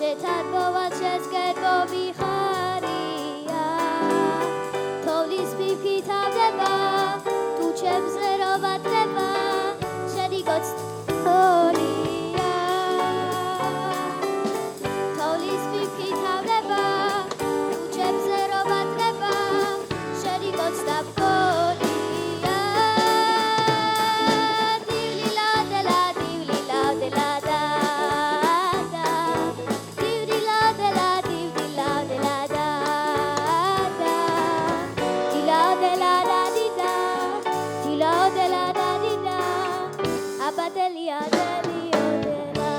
შეთანხმება შეზღერბო მიხარია თოვლის ფიფი თავდება თუ ჩემს ღეროვა ტრება შენი გოცნორია თოვლის ფიფი თავდება თუ ჩემს ღეროვა ტრება შენი გოცნორია დივლი ლადელა დივლი ლადელა Adelia, Adelia, Adelia.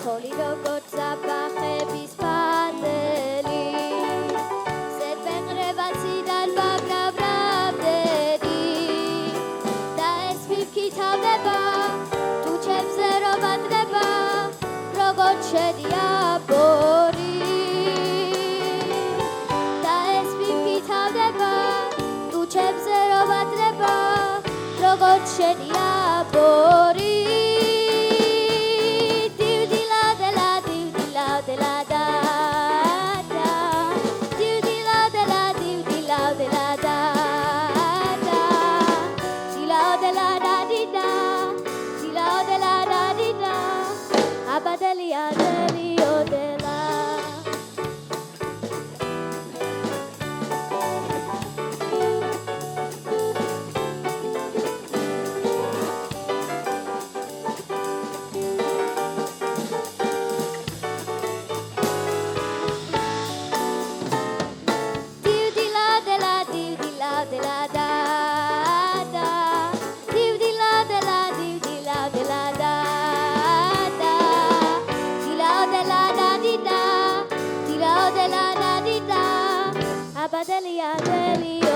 Holido gotza bachebis padeli. Setben revatzidan bagravravdedi. Da es vivkita veba, tu chemze rovatreba, rogot shedia bori. Da es vivkita veba. ჩემზე როვატრება როგორც შენია ბორი დივდილადელა დივდილადელა და დივდილადელა დივდილადელა და დილადელა დიდა დილადელა დიდა აბადელია დელიოდელა Abadelia, Adelia.